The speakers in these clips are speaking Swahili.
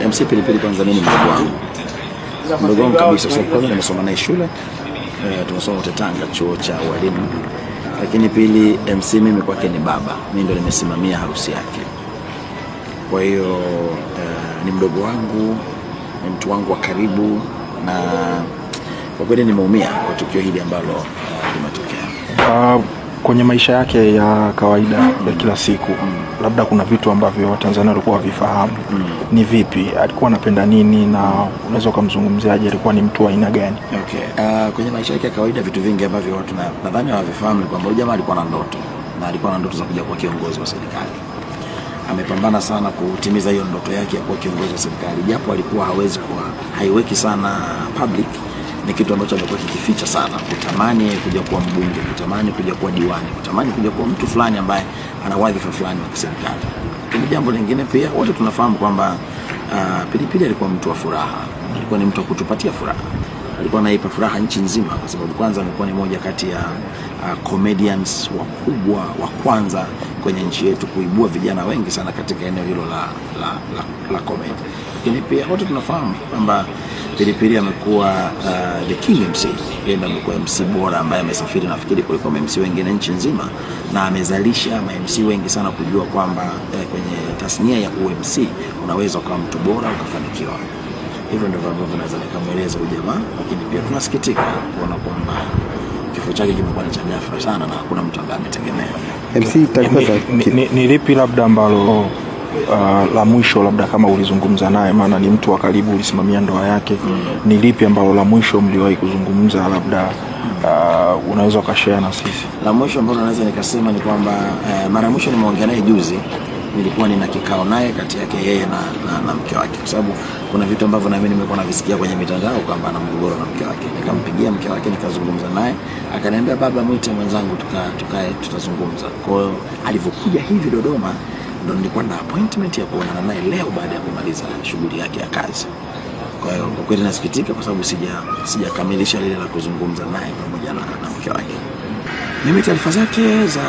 MC Pilipili kwanza mimi ni mdogo wangu. Mdogo wangu kabisa, kwa sababu nimesoma naye shule. Tumesoma wote Tanga chuo cha walimu. Lakini pili, MC mimi kwake ni baba. Mimi ndo nimesimamia harusi yake. Kwa hiyo ni mdogo wangu, ni mtu wangu wa karibu, na kwa kweli nimeumia kwa tukio hili ambalo limetokea. Kwenye maisha yake ya kawaida ya kila siku, labda kuna vitu ambavyo Watanzania walikuwa wavifahamu. Ni vipi? Alikuwa anapenda nini, na unaweza kumzungumziaje? Alikuwa ni mtu wa aina gani? Okay. Kwenye maisha yake ya kawaida vitu vingi ambavyo watu nadhani hawavifahamu ni kwamba jamaa alikuwa na ndoto, na alikuwa na ndoto za kuja kuwa kiongozi wa serikali. Amepambana sana kutimiza hiyo ndoto yake ya kuwa kiongozi wa serikali, japo alikuwa haiweki sana public. Ni kitu ambacho amekuwa kikificha sana, kutamani kuja kuwa mbunge, kutamani kuja kuwa diwani, kutamani kuja kuwa mtu fulani ambaye ana wadhifa fulani wa serikali. Ni jambo lingine pia wote tunafahamu kwamba Pilipili alikuwa mtu wa furaha, alikuwa ni mtu wa kutupatia furaha, alikuwa anaipa furaha nchi nzima, kwa sababu kwanza alikuwa ni moja kati ya comedians wakubwa wa kwanza kwenye nchi yetu kuibua vijana wengi sana katika eneo hilo la comedy. Lakini pia wote tunafahamu kwamba Pilipili amekuwa the king MC. Yeye ndiye amekuwa MC bora ambaye amesafiri nafikiri kuliko MC wengine nchi nzima, na amezalisha MC wengi sana kujua kwamba kwenye tasnia ya UMC unaweza kuwa mtu bora ukafanikiwa. Hivyo ndivyo ambavyo naweza nikamweleza ujamaa. Lakini pia tunasikitika kuona kwamba kifo chake kimekuwa ni cha ghafla sana na hakuna mtu ambaye ametegemea. MC taarifa ni lipi labda ambalo la mwisho, labda kama ulizungumza naye, maana ni mtu wa karibu, ulisimamia ndoa yake, ni lipi ambalo la mwisho mliwahi kuzungumza, labda unaweza ukashare na sisi? La mwisho ambalo naweza nikasema ni kwamba mara mwisho nimeongea naye juzi, nilikuwa nina kikao naye kati yake yeye na mke wake, kwa sababu kuna vitu ambavyo na mimi nimekuwa navisikia kwenye mitandao kwamba ana mgogoro na mke wake. Nikampigia mke wake nikazungumza naye, akaniambia baba mwite mwenzangu tukae tutazungumza. Kwa hiyo alivyokuja hivi Dodoma ndo nilikuwa na appointment ya kuonana naye leo baada ya kumaliza shughuli yake ya kazi. Kwa hiyo kwa kweli nasikitika kwa sababu sijakamilisha lile la kuzungumza naye pamoja na mke wake. Mimi taarifa zake za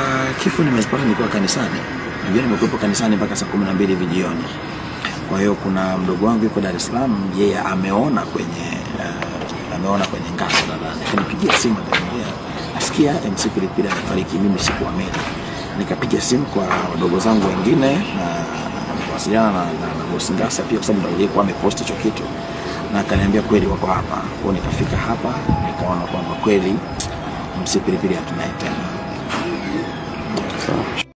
kifo nimezipata nikiwa kanisani. Najua nimekuwepo kanisani mpaka saa 12 jioni. Kwa hiyo kuna mdogo wangu yuko Dar es Salaam, yeye ameona kwenye ngazi nadhani. Akanipigia simu akaniambia nasikia MC Pilipili amefariki. Mimi sikuamini. Nikapiga simu kwa wadogo zangu wengine na kuwasiliana na boss Ngasa pia, kwa sababu ndio alikuwa amepost hicho kitu, na akaniambia kweli wako hapa. Kwa nikafika hapa nikaona kwamba kweli MC Pilipili hatunaye tena.